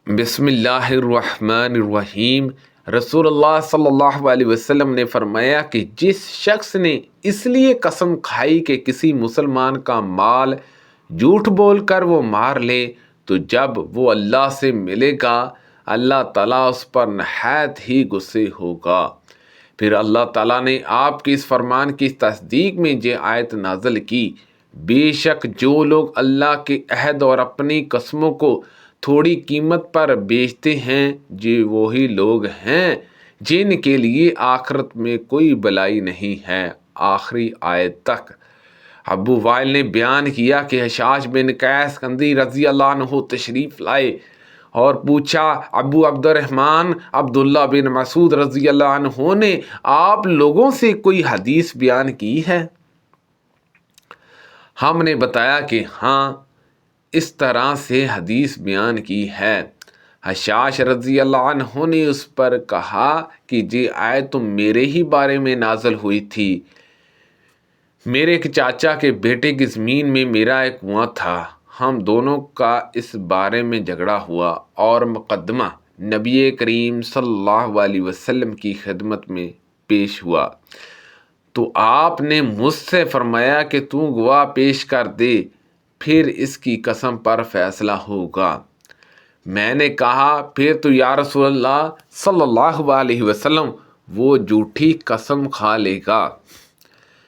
بسم اللہ الرحمن الرحیم۔ رسول اللہ صلی اللہ علیہ وسلم نے فرمایا کہ جس شخص نے اس لیے قسم کھائی کہ کسی مسلمان کا مال جھوٹ بول کر وہ مار لے تو جب وہ اللہ سے ملے گا اللہ تعالیٰ اس پر نہایت ہی غصے ہوگا۔ پھر اللہ تعالیٰ نے آپ کے اس فرمان کی تصدیق میں یہ آیت نازل کی، بے شک جو لوگ اللہ کے عہد اور اپنی قسموں کو تھوڑی قیمت پر بیچتے ہیں یہ وہی لوگ ہیں جن کے لیے آخرت میں کوئی بلائی نہیں ہے، آخری آیت تک۔ ابو وائل نے بیان کیا کہ حشاش بن قیس کندی رضی اللہ عنہ تشریف لائے اور پوچھا، ابو عبد الرحمن عبداللہ بن مسعود رضی اللہ عنہ نے آپ لوگوں سے کوئی حدیث بیان کی ہے؟ ہم نے بتایا کہ ہاں، اس طرح سے حدیث بیان کی ہے۔ حشاش رضی اللہ عنہ نے اس پر کہا کہ یہ آیت تو میرے ہی بارے میں نازل ہوئی تھی۔ میرے ایک چاچا کے بیٹے کی زمین میں میرا ایک کنواں تھا، ہم دونوں کا اس بارے میں جھگڑا ہوا اور مقدمہ نبی کریم صلی اللہ علیہ وسلم کی خدمت میں پیش ہوا تو آپ نے مجھ سے فرمایا کہ تو گواہ پیش کر دے، پھر اس کی قسم پر فیصلہ ہوگا۔ میں نے کہا، پھر تو یا رسول اللہ صلی اللہ علیہ وسلم وہ جھوٹی قسم کھا لے گا۔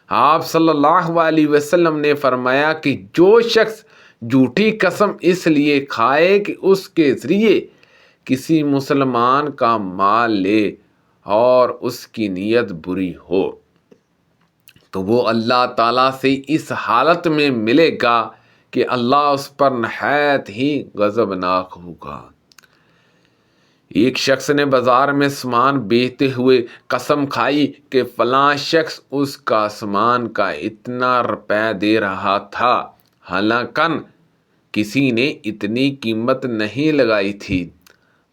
آپ صلی اللہ علیہ وسلم نے فرمایا کہ جو شخص جھوٹی قسم اس لیے کھائے کہ اس کے ذریعے کسی مسلمان کا مال لے اور اس کی نیت بری ہو تو وہ اللہ تعالیٰ سے اس حالت میں ملے گا کہ اللہ اس پر نہایت ہی غضبناک ہوگا۔ ایک شخص نے بازار میں سامان بیچتے ہوئے قسم کھائی کہ فلاں شخص اس کا سامان کا اتنا روپے دے رہا تھا، حالانکہ کسی نے اتنی قیمت نہیں لگائی تھی،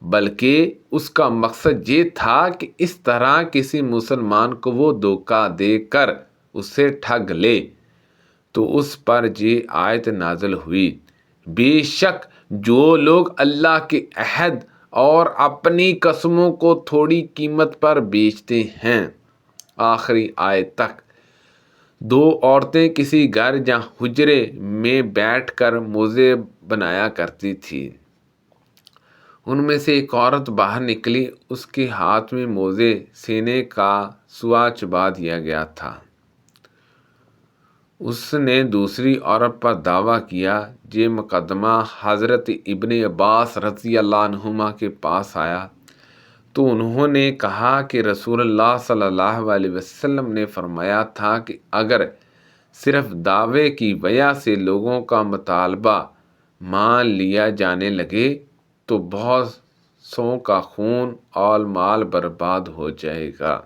بلکہ اس کا مقصد یہ تھا کہ اس طرح کسی مسلمان کو وہ دھوکہ دے کر اسے ٹھگ لے، تو اس پر یہ آیت نازل ہوئی، بے شک جو لوگ اللہ کے عہد اور اپنی قسموں کو تھوڑی قیمت پر بیچتے ہیں، آخری آیت تک۔ دو عورتیں کسی گھر یا حجرے میں بیٹھ کر موزے بنایا کرتی تھیں۔ ان میں سے ایک عورت باہر نکلی، اس کے ہاتھ میں موزے سینے کا سوا چبا دیا گیا تھا۔ اس نے دوسری عورت پر دعویٰ کیا۔ یہ مقدمہ حضرت ابن عباس رضی اللہ عنہما کے پاس آیا تو انہوں نے کہا کہ رسول اللہ صلی اللہ علیہ وسلم نے فرمایا تھا کہ اگر صرف دعوے کی وجہ سے لوگوں کا مطالبہ مان لیا جانے لگے تو بہت سوں کا خون اور مال برباد ہو جائے گا۔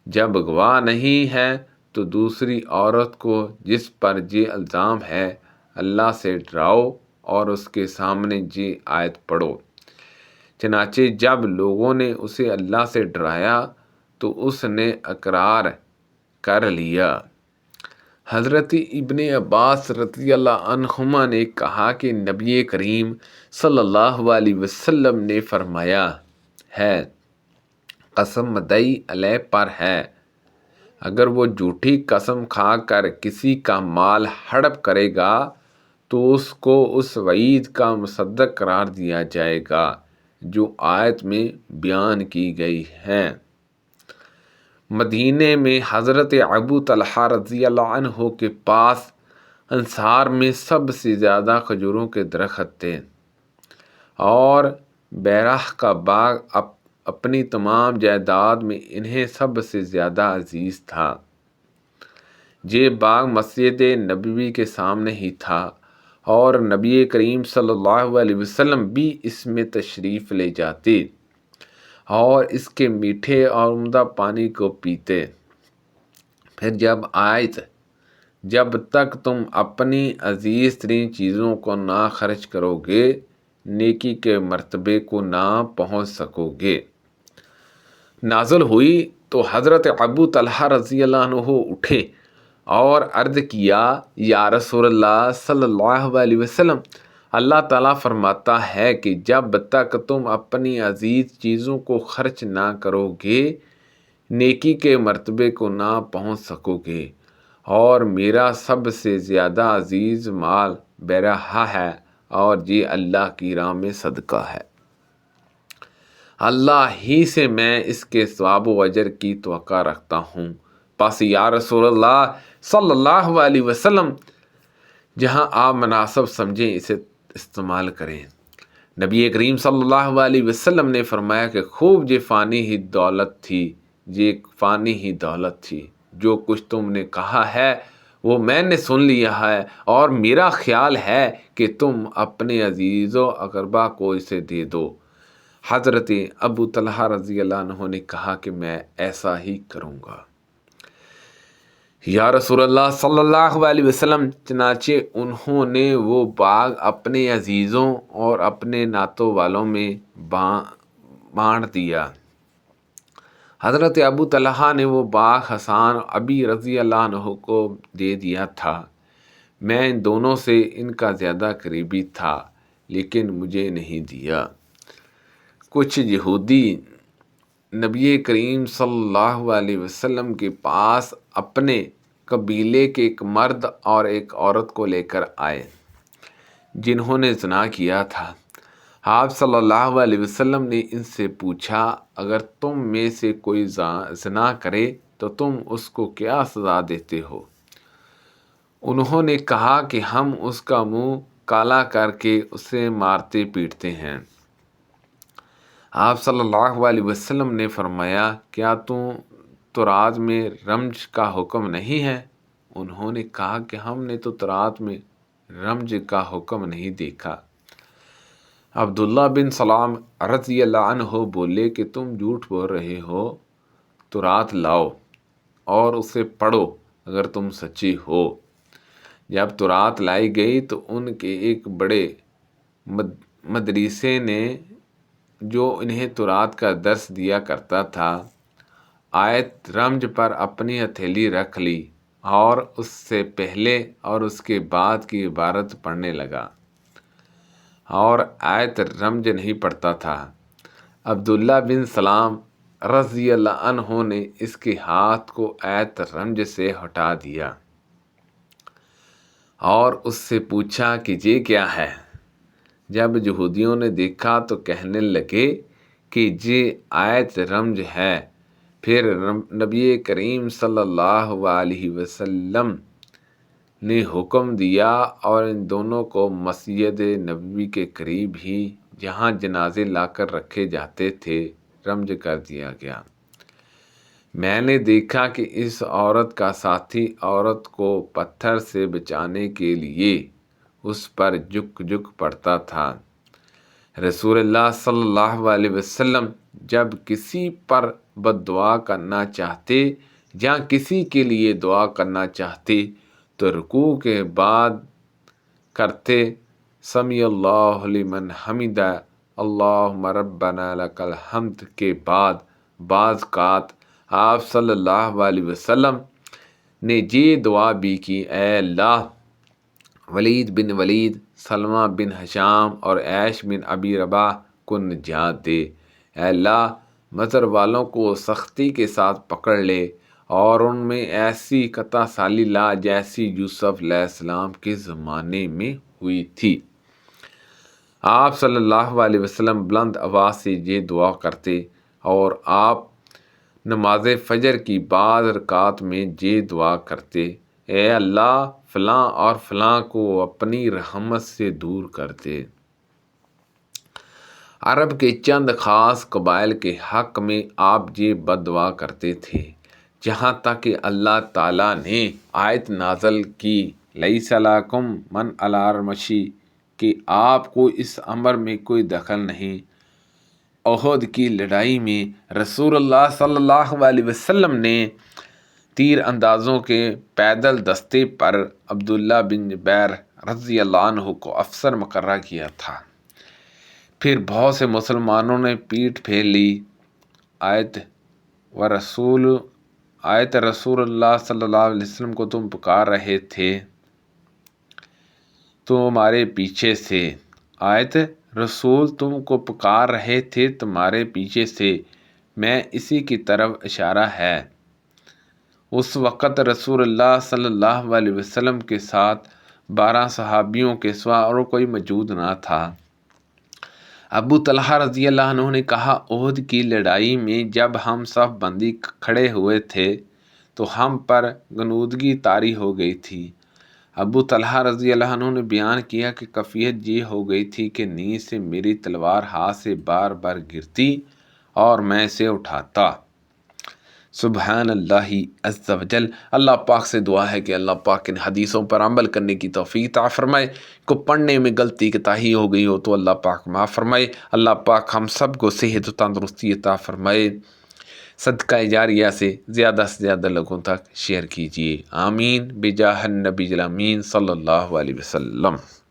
جب گواہ نہیں ہے تو دوسری عورت کو جس پر یہ الزام ہے اللہ سے ڈراؤ اور اس کے سامنے یہ آیت پڑھو۔ چنانچہ جب لوگوں نے اسے اللہ سے ڈرایا تو اس نے اقرار کر لیا۔ حضرت ابن عباس رضی اللہ عنہما نے کہا کہ نبی کریم صلی اللہ علیہ وسلم نے فرمایا ہے، قسم مدعی علیہ پر ہے، اگر وہ جھوٹی قسم کھا کر کسی کا مال ہڑپ کرے گا تو اس کو اس وعید کا مصدق قرار دیا جائے گا جو آیت میں بیان کی گئی ہے۔ مدینے میں حضرت ابو طلحہ رضی اللہ عنہ کے پاس انصار میں سب سے زیادہ کھجوروں کے درخت تھے اور بیراہ کا باغ اپنی تمام جائیداد میں انہیں سب سے زیادہ عزیز تھا۔ یہ باغ مسجد نبوی کے سامنے ہی تھا اور نبی کریم صلی اللہ علیہ وسلم بھی اس میں تشریف لے جاتے اور اس کے میٹھے اور عمدہ پانی کو پیتے۔ پھر جب تک تم اپنی عزیز ترین چیزوں کو نہ خرچ کرو گے نیکی کے مرتبے کو نہ پہنچ سکو گے، نازل ہوئی تو حضرت ابو طلحہ رضی اللہ عنہ اٹھے اور عرض کیا، یا رسول اللہ صلی اللہ علیہ وسلم، اللہ تعالیٰ فرماتا ہے کہ جب تک تم اپنی عزیز چیزوں کو خرچ نہ کرو گے نیکی کے مرتبے کو نہ پہنچ سکو گے، اور میرا سب سے زیادہ عزیز مال بیرہا ہے اور یہ اللہ کی راہ میں صدقہ ہے۔ اللہ ہی سے میں اس کے ثواب و اجر کی توقع رکھتا ہوں، پس یا رسول اللہ صلی اللہ علیہ وسلم جہاں آپ مناسب سمجھیں اسے استعمال کریں۔ نبی کریم صلی اللہ علیہ وسلم نے فرمایا کہ خوب یہ فانی ہی دولت تھی، یہ فانی ہی دولت تھی، جو کچھ تم نے کہا ہے وہ میں نے سن لیا ہے، اور میرا خیال ہے کہ تم اپنے عزیز و اقربا کو اسے دے دو۔ حضرت ابو طلحہ رضی اللہ عنہ نے کہا کہ میں ایسا ہی کروں گا۔ یا رسول اللہ صلی اللہ علیہ وسلم، چنانچہ انہوں نے وہ باغ اپنے عزیزوں اور اپنے ناتوں والوں میں بانٹ دیا۔ حضرت ابو طلحہ نے وہ باغ حسان ابی رضی اللہ عنہ کو دے دیا تھا۔ میں ان دونوں سے ان کا زیادہ قریبی تھا، لیکن مجھے نہیں دیا۔ کچھ یہودی نبی کریم صلی اللہ علیہ وسلم کے پاس اپنے قبیلے کے ایک مرد اور ایک عورت کو لے کر آئے جنہوں نے زنا کیا تھا۔ آپ صلی اللہ علیہ وسلم نے ان سے پوچھا، اگر تم میں سے کوئی زنا کرے تو تم اس کو کیا سزا دیتے ہو؟ انہوں نے کہا کہ ہم اس کا منہ کالا کر کے اسے مارتے پیٹتے ہیں۔ آپ صلی اللہ علیہ وسلم نے فرمایا، کیا تورات میں رمج کا حکم نہیں ہے؟ انہوں نے کہا کہ ہم نے تو تورات میں رمج کا حکم نہیں دیکھا۔ عبداللہ بن سلام رضی اللہ عنہ بولے کہ تم جھوٹ بول رہے ہو، تورات لاؤ اور اسے پڑھو اگر تم سچی ہو۔ جب تورات لائی گئی تو ان کے ایک بڑے مدرسے نے جو انہیں تورات کا درس دیا کرتا تھا، آیت رمج پر اپنی ہتھیلی رکھ لی اور اس سے پہلے اور اس کے بعد کی عبارت پڑھنے لگا، اور آیت رمج نہیں پڑھتا تھا۔ عبداللہ بن سلام رضی اللہ عنہ نے اس کے ہاتھ کو آیت رمج سے ہٹا دیا اور اس سے پوچھا کہ یہ کیا ہے؟ جب یہودیوں نے دیکھا تو کہنے لگے کہ یہ آیت رمج ہے۔ پھر نبی کریم صلی اللہ علیہ وسلم نے حکم دیا اور ان دونوں کو مسجد نبوی کے قریب ہی جہاں جنازے لا کر رکھے جاتے تھے رمج کر دیا گیا۔ میں نے دیکھا کہ اس عورت کا ساتھی عورت کو پتھر سے بچانے کے لیے اس پر جھک جھک پڑتا تھا۔ رسول اللہ صلی اللہ علیہ وسلم جب کسی پر بد دعا کرنا چاہتے یا کسی کے لیے دعا کرنا چاہتے تو رکوع کے بعد کرتے سمیع اللہ لمن حمدہ اللہم ربنا لک الحمد کے بعد بعض اوقات آپ صلی اللہ علیہ وسلم نے یہ دعا بھی کی، اے اللہ ولید بن ولید، سلمہ بن ہشام اور عیش بن ابی رباح کو نجات دے۔ اے اللہ مصر والوں کو سختی کے ساتھ پکڑ لے اور ان میں ایسی قطع سالی لا جیسی یوسف علیہ السلام کے زمانے میں ہوئی تھی۔ آپ صلی اللہ علیہ وسلم بلند آواز سے یہ دعا کرتے اور آپ نماز فجر کی بعض رکعات میں یہ دعا کرتے، اے اللہ فلاں اور فلاں کو اپنی رحمت سے دور کر دے۔ عرب کے چند خاص قبائل کے حق میں آپ یہ بد دعا کرتے تھے، جہاں تک کہ اللہ تعالیٰ نے آیت نازل کی لیس علیکم من الارمشی کہ آپ کو اس امر میں کوئی دخل نہیں۔ احد کی لڑائی میں رسول اللہ صلی اللہ علیہ وسلم نے تیر اندازوں کے پیدل دستے پر عبداللہ بن جبیر رضی اللہ عنہ کو افسر مقرر کیا تھا۔ پھر بہت سے مسلمانوں نے پیٹھ پھیر لی۔ آیت رسول اللہ صلی اللہ علیہ وسلم کو تم پکار رہے تھے تمہارے پیچھے سے آیت رسول تم کو پکار رہے تھے تمہارے پیچھے سے، میں اسی کی طرف اشارہ ہے۔ اس وقت رسول اللہ صلی اللہ علیہ وسلم کے ساتھ 12 صحابیوں کے سوا اور کوئی موجود نہ تھا۔ ابو طلحہ رضی اللہ عنہ نے کہا، احد کی لڑائی میں جب ہم صف بندی کھڑے ہوئے تھے تو ہم پر غنودگی طاری ہو گئی تھی۔ ابو طلحہ رضی اللہ عنہ نے بیان کیا کہ کیفیت یہ ہو گئی تھی کہ نیز سے میری تلوار ہاتھ سے بار بار گرتی اور میں اسے اٹھاتا۔ سبحان اللہ عز و جل۔ اللہ پاک سے دعا ہے کہ اللہ پاک ان حدیثوں پر عمل کرنے کی توفیق عطا فرمائے۔ کو پڑھنے میں غلطی کوتاہی ہو گئی ہو تو اللہ پاک معاف فرمائے۔ اللہ پاک ہم سب کو صحت و تندرستی عطا فرمائے۔ صدقہ جاریہ سے زیادہ لوگوں تک شیئر کیجیے، آمین بجاہ النبی الامین صلی اللہ علیہ وسلم۔